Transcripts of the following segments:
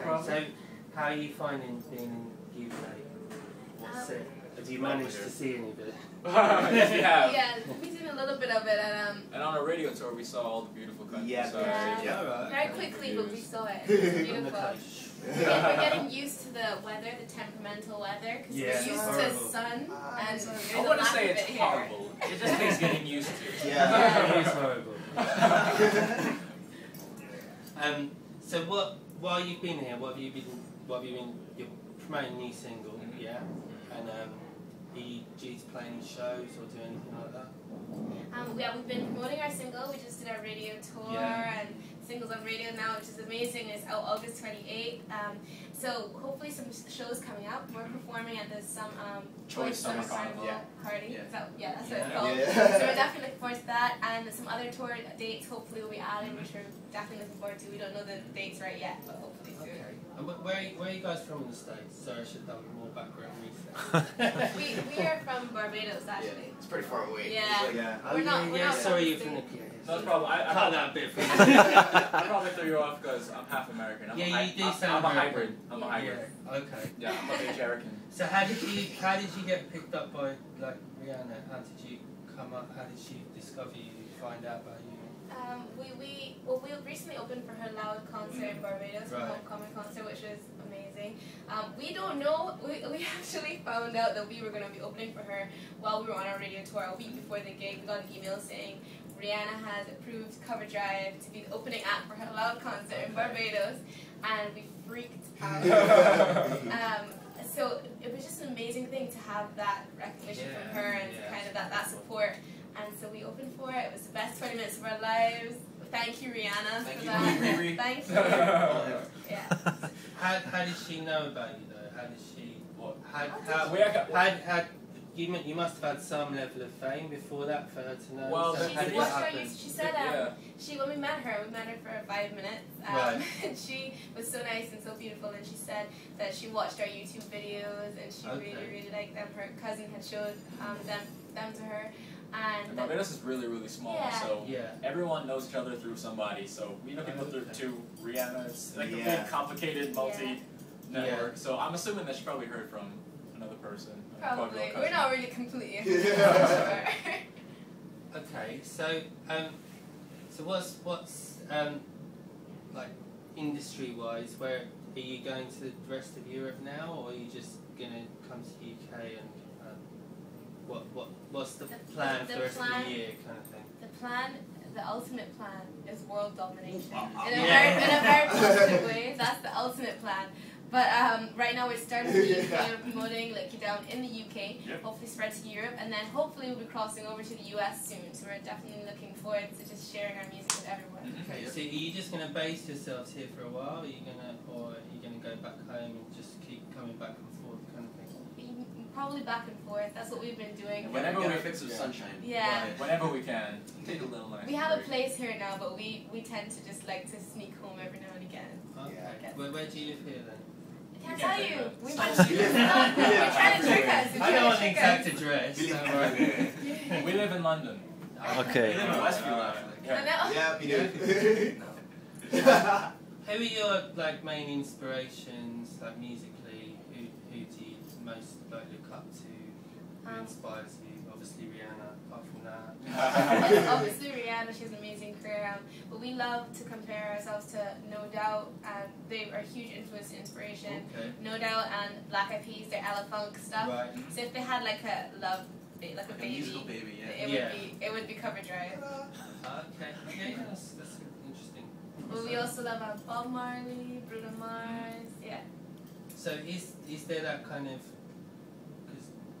problem. So, how are you finding being in UK? What's it? Have you managed to see any of it? Yes, we have. Yeah, we've seen a little bit of it, And on a radio tour, we saw all the beautiful countryside. very quickly, but we saw it. It was beautiful. We're getting used to the weather, the temperamental weather, because we're used to sun, and I wouldn't say it's horrible. It just takes getting used to. Yeah, it is horrible. So while you've been here, what have you been? You're promoting a new single, yeah, and are you due to play any shows or do anything like that? Yeah, we've been promoting our single. We just did our radio tour, and singles on radio now, which is amazing. It's out August 28th. So hopefully some shows coming up. We're performing at the Choice Summer Carnival party. Yeah. That's what it's called. So we're definitely looking forward to that, and some other tour dates hopefully we'll be adding, which we're definitely looking forward to. We don't know the dates right yet, but hopefully soon. Okay. And where are you guys from in the States? Sorry, I should have done more background research. we are from Barbados, actually. It's pretty far away. Yeah. We're not sorry, you're from the No problem. I cut that bit from I probably threw you off because I'm half American. you do sound I'm a hybrid. I'm a hybrid. Yeah. Okay. Yeah, I'm a big American. So how did you get picked up by like Rihanna? How did you come up? How did she discover you? Find out about you? We recently opened for her Loud concert in Barbados, her homecoming concert, which was amazing. We don't know. We actually found out that we were going to be opening for her while we were on our radio tour a week before the gig. We got an email saying Rihanna has approved Cover Drive to be the opening act for her Loud concert in Barbados, and we freaked out. So it was just an amazing thing to have that recognition from her and kind of that support. And so we opened for it. It was the best 20 minutes of our lives. Thank you, Rihanna, for that. Thank you. Yeah. How did she know about you though? How did she? What? You must have had some level of fame before that for her to know. Well, so how did it happen? She said when we met her for 5 minutes, and she was so nice and so beautiful, and she said that she watched our YouTube videos and she really liked them. Her cousin had showed them to her. And Barbados is really small, so everyone knows each other through somebody. So we know people through Rihanna. It's like a big, complicated, multi-network. So I'm assuming that she probably heard from another person. Probably. We're not really completely sure. Okay, so what's like industry-wise? Where are you going to the rest of Europe now, or are you just gonna come to the UK and? What's the plan for the rest of the year, kind of thing? The ultimate plan is world domination. In a very positive way, that's the ultimate plan. But right now we're starting in the UK, we're promoting Lick You Down in the UK, hopefully spread to Europe, and then hopefully we'll be crossing over to the US soon, so we're definitely looking forward to just sharing our music with everyone. Okay, so are you just going to base yourselves here for a while, or are you going to go back home and just keep coming back and forth, kind of thing? Probably back and forth. That's what we've been doing. And whenever we fix some sunshine. Yeah. Whenever we can. Take a little nice We have a place here now, but we tend to just like to sneak home every now and again. Okay. Where do you live here then? I can't tell you. We're trying to trick us. I don't want the exact address. We live in London. Okay. We live in Westfield, actually. Yeah, we do. Who are your like main inspirations, like musically? Who do you most like look up to? Who inspires you? Obviously Rihanna. Apart from that. Obviously Rihanna, she has an amazing career. But we love to compare ourselves to No Doubt, and they are a huge influence and inspiration. No Doubt and Black Eyed Peas, their Ella Funk stuff. So if they had like a baby, musical baby, it would be Cover Drive. Okay, that's interesting. But we also love Bob Marley, Bruno Mars, So is there that kind of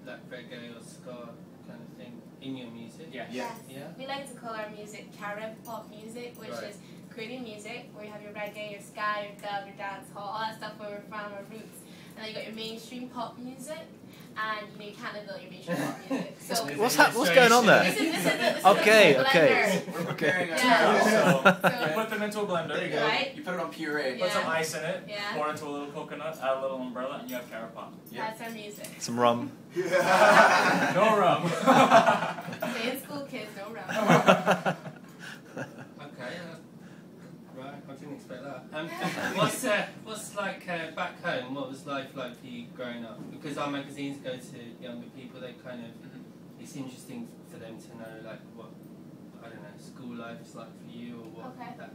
like reggae or ska kind of thing in your music? Yes. We like to call our music Carib pop music, which is Caribbean music, where you have your reggae, your ska, your dub, your dancehall, all that stuff where we're from, our roots. And then you got your mainstream pop music, and you can't live without your mainstream pop music. So what's going on there? This is Okay. We're preparing So you put them into a blender. There you go. You put it on puree. Put some ice in it. Pour it into a little coconut, add a little umbrella, and you have carrot pop. That's our music. Some rum. No rum. Stay in school, kids. No rum. Okay. Right. I didn't expect that. What's like back home? What was life like for you growing up? Because our magazines go to younger people. They kind of it's interesting for them to know like what I don't know school life is like for you or what. Okay.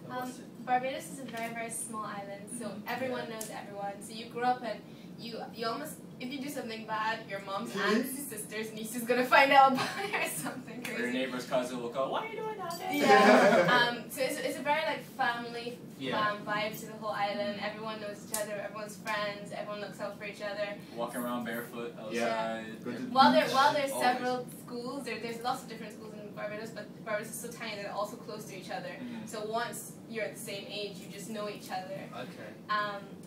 What's it? Barbados is a very, very small island, so everyone knows everyone. So you grow up and you almost, if you do something bad, your mom's aunts, sisters, nieces gonna find out about it or something crazy. Or your neighbor's cousin will go, "What are you doing out there?" Yeah. So it's a very like family vibe to the whole island. Everyone knows each other. Everyone's friends. Everyone looks out for each other. Walking around barefoot outside. Yeah. While there's several schools, there's lots of different schools in Barbados, but Barbados is so tiny that they're also close to each other. So once you're at the same age, you just know each other. Okay.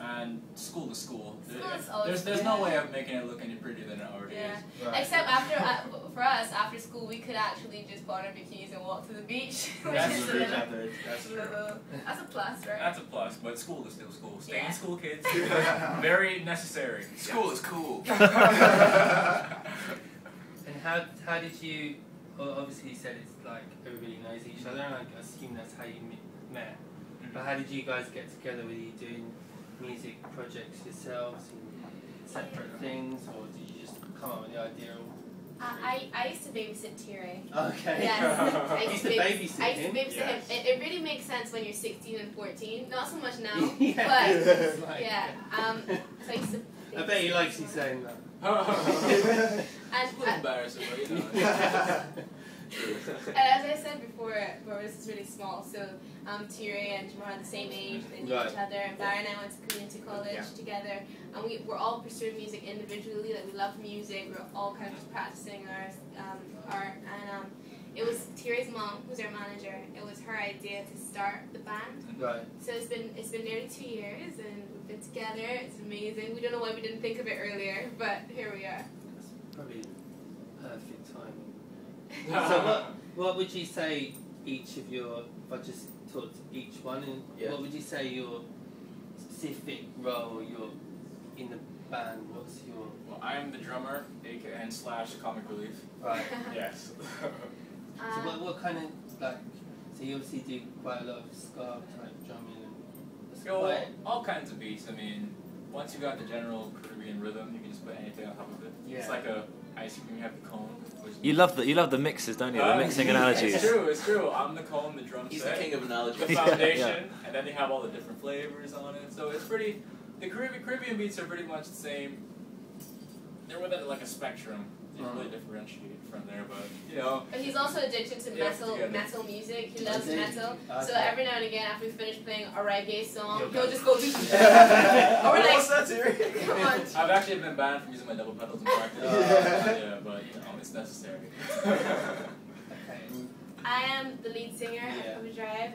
And school to school. There's no way of making it look any prettier than it already is. Right. Except after, for us, after school, we could actually just put on our bikinis and walk to the beach. That's true. That's a plus, right? That's a plus, but school is still school. Stay in school, kids. Very necessary. School is cool. And how did you? Well, obviously you said it's like everybody knows each other, and I assume that's how you met. But how did you guys get together? Were you doing music projects yourselves and separate things, or did you just come up with the idea? I used to babysit T-Ray. Okay. Yes. I used to babysit him. It really makes sense when you're 16 and 14. Not so much now. Yeah. But Like, yeah. So I used to. I bet he likes you saying that. It's a little embarrassing, but you know. And as I said before, Barbados is really small, so T-Ray and Jamar are the same age, they knew each other, and Barry and I went to community college together, and we were all pursuing music individually, like we love music, we were all kind of just practicing our art, and it was T-Ray's mom, who's our manager, it was her idea to start the band. Right. So it's been nearly 2 years, and we've been together, it's amazing. We don't know why we didn't think of it earlier, but here we are. That's probably perfect timing. So what would you say each of your, if I just talked to each one, and what would you say your specific role, your in the band, what's your... Well, I am the drummer, aka / comic relief. Right. Yes. So what kind of, like, so you obviously do quite a lot of ska type drumming and... all kinds of beats. I mean, once you got the general Caribbean rhythm, you can just put anything on top of it. Yeah. It's like a ice cream, you have the cone. You love the mixes, don't you? The mixing analogies. It's true. I'm the cone, the drum set. He's the king of analogies. The foundation, and then you have all the different flavors on it. So it's pretty, the Caribbean beats are pretty much the same. They're within like a spectrum. You can't really differentiate from there, but you know. But he's also addicted to metal music. He loves metal. So every now and again, after we finish playing a reggae song, he'll just go do. Or we're like, come on. I've actually been banned from using my double pedals in practice. Yeah, but you know, it's necessary. I am the lead singer of Overdrive.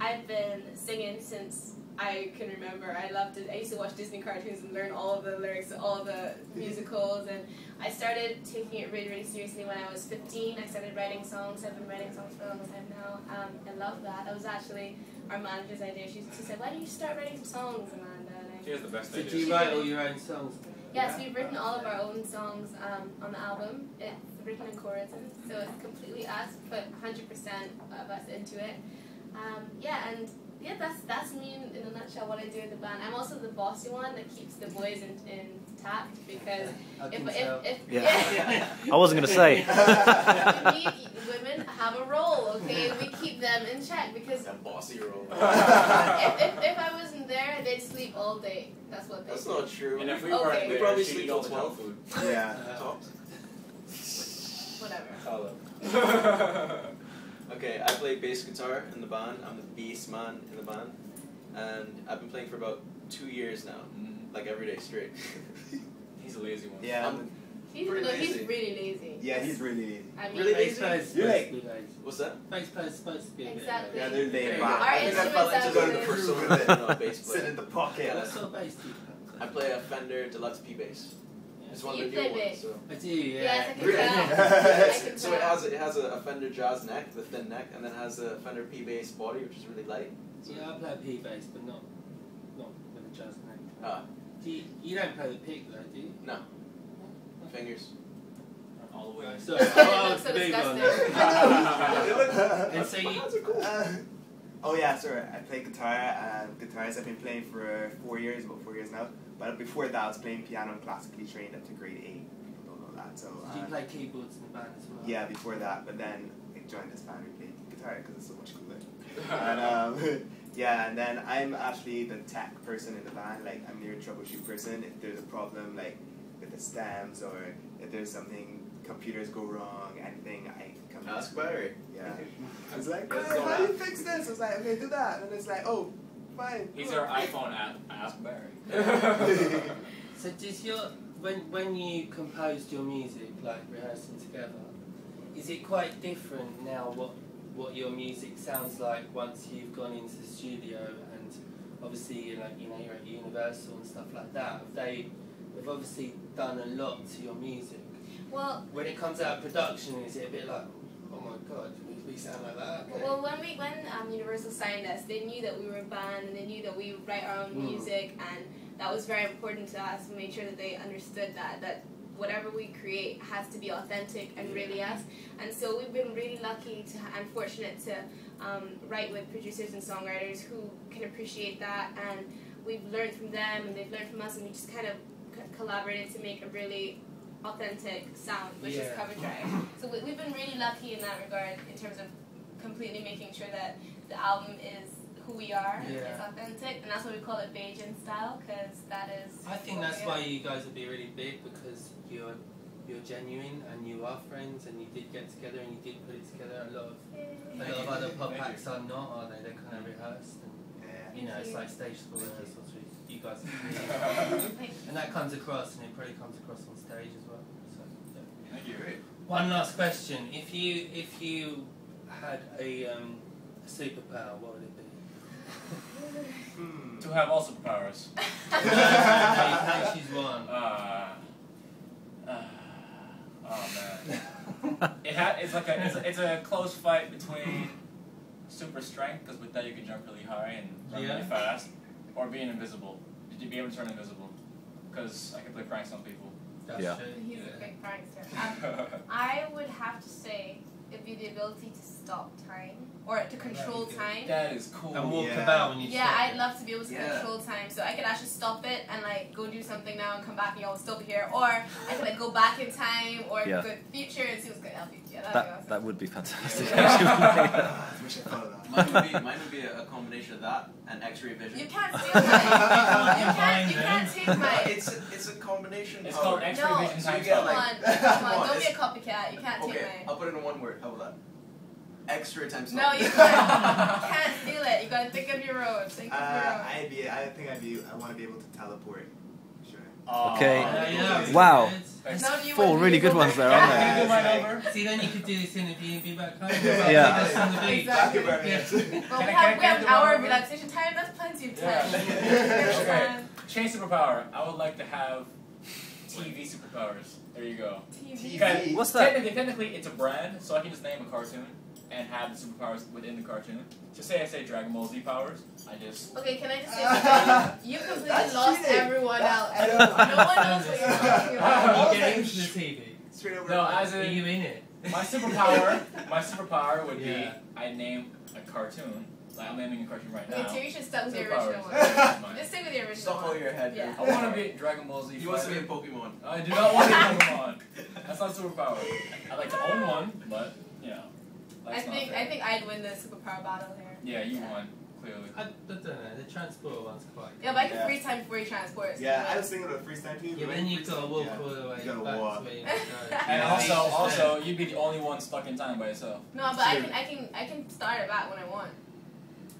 I've been singing since I can remember. I loved it. I used to watch Disney cartoons and learn all of the lyrics to all of the musicals, and I started taking it really, really seriously when I was 15. I started writing songs. I've been writing songs for a long time now. I love that. That was actually our manager's idea. She said, "Why don't you start writing some songs, Amanda?" And She has the best So ideas. do you write all your own songs? Yes, we've written all of our own songs on the album. It's written in choruses, so it's completely us, put 100% of us into it. That's me in a nutshell what I do in the band. I'm also the bossy one that keeps the boys intact because I wasn't gonna say. we women have a role, okay? We keep them in check because That bossy role. if I wasn't there, they'd sleep all day. That's what they That's do. not true. And if we Okay. weren't We there, probably she'd sleep eat all till the junk 12. food. Yeah. Tops. Whatever. Okay, I play bass guitar in the band. I'm the bass man in the band. And I've been playing for about 2 years now. Like every day straight. He's a lazy one. Yeah. He's Pretty really lazy. lazy. Yeah, he's really lazy. I mean, Really Bass lazy? player's supposed You're to be lazy. What's that? Bass player's supposed to be a bit Exactly. Yeah, they're laid Our back. I think I fell instruments into the are persona of a bass Sit player. in the pocket. Yeah. What sort of bass do you play? I play a Fender Deluxe P bass. It's one of You the play new ones. bass? So. I do, yeah. Yes, I can Really? tell. I can So tell. it has a Fender Jazz neck, the thin neck, and then has a Fender P bass body, which is really light. So Yeah, I play a P bass, but not with a jazz neck. Ah, You don't play the pick though, do you? no. Fingers. All the way. So, It looks so disgusting. And so you, Oh yeah, sorry. I play guitar. Guitars I've been playing for 4 years, about 4 years now. But before that, I was playing piano and classically trained up to grade 8. People don't know that. So. Did you play keyboards in the band as well? Yeah, before that. But then I joined this band. We played guitar because it's so much cooler. And yeah, and then I'm actually the tech person in the band. Like I'm the troubleshoot person. If there's a problem, like with the stems or if there's something, computers go wrong, anything, I come. Ask Barry. Yeah. I was like, hey, how do you fix this? I was like, okay, do that. And it's like, oh, fine. He's our iPhone app. Ask Barry. So does when you composed your music, like rehearsing together, is it quite different now what your music sounds like once you've gone into the studio and obviously you're at Universal and stuff like that? They've obviously done a lot to your music. Well, when it comes out of production, is it a bit like, oh my god, we sound like that? Okay. Well, when Universal signed us, they knew that we were a band and they knew that we would write our own music, and that was very important to us. We made sure that they understood that whatever we create has to be authentic and really us. And so we've been really lucky and fortunate to write with producers and songwriters who can appreciate that, and we've learned from them and they've learned from us, and we just kind of collaborated to make a really authentic sound, which is Cover Drive. So we've been really lucky in that regard in terms of completely making sure that the album is who we are, it's authentic, and that's why we call it Bajan style, because that is. I think that's why you guys would be really big, because you're genuine and you are friends and you did get together and you did put it together. A lot of other pop acts are not, are they? They're kind of rehearsed, and it's like stage school rehearsals. You guys and that comes across, and it probably comes across on stage as well. So, yeah. Thank you. One last question: if you had a superpower, what would it be? To have all superpowers. She's one. Oh man. It's a close fight between super strength, because with that you can jump really high and run really fast, or being invisible. Did you be able to turn invisible? Because I can play pranks on people. That's true. He's a great prankster. I would have to say it'd be the ability to stop time, or to control time. That is cool. And walk about when you stop. I'd love to be able to control time, so I could actually stop it and like go do something now and come back and y'all will still be here, or I could like go back in time or go to the future and see what's going to help you. That would be fantastic. Mine would be a combination of that and X-ray vision. You can't steal mine. You can't take mine. It's a combination. It's called X-ray vision. So you get come on, don't be a copycat. You can't take mine. I'll put it in one word. How about that? X-ray times. No, you can't steal it. You gotta think of your own. I want to be able to teleport. Sure. Okay. Wow. There's 4 really good ones there, aren't there? Can you do my number? See, then you could do this interview and be back home. Exactly. But we have an hour of relaxation time. That's plenty of time. Okay. Change superpower. I would like to have TV superpowers. There you go. TV. What's that? Technically, it's a brand, so I can just name a cartoon and have the superpowers within the cartoon. Just say I say Dragon Ball Z powers. Okay, can I just say something? You completely lost everyone else. No one knows what you're talking about. You get into the TV. No, as in, are you in it? My superpower would be I name a cartoon. Like I'm naming a cartoon right now. Okay, you should start with the original one. Just stick with the original Stop one. all your head. Yeah. I want to be Dragon Ball Z. You want to be a Pokemon. I do not want to be Pokemon. That's not superpower. I'd like to own one, but I think I'd win the superpower battle here. Yeah, you won, clearly. I don't know, the transport one's quite Yeah, but I can freeze time before you transport. Yeah, I was thinking of freeze time too. Yeah, but then you've got to walk all the way back to where you go. And also, you'd be the only one stuck in time by yourself. No, but I can start it back when I want.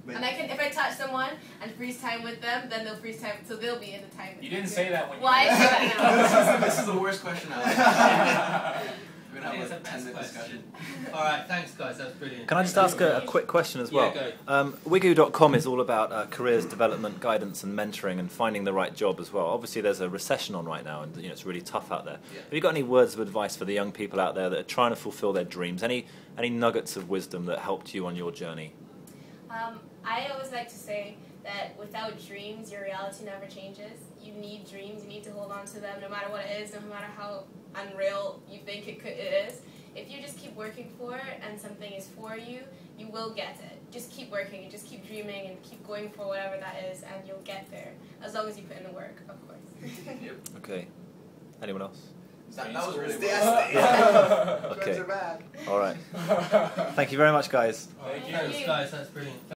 And I can, if I touch someone and freeze time with them, then they'll freeze time, so they'll be in the time. You didn't say that when you. Why say that now? This is the worst question I've ever. We're going to have a 10-minute discussion. Alright, thanks guys, that was brilliant. Can I just ask a quick question as well? Yeah, go. Wigoo.com is all about careers development, guidance and mentoring and finding the right job as well. Obviously there's a recession on right now and it's really tough out there. Yeah. Have you got any words of advice for the young people out there that are trying to fulfill their dreams? Any nuggets of wisdom that helped you on your journey? I always like to say that without dreams, your reality never changes. You need dreams, you need to hold on to them no matter what it is, no matter how unreal you think it is. If you just keep working for it and something is for you, you will get it. Just keep working and just keep dreaming and keep going for whatever that is, and you'll get there. As long as you put in the work, of course. Yep. Okay. Anyone else? That was really well. Okay. Are bad. All right. Thank you very much, guys. Thank you. Thanks, guys. That's brilliant.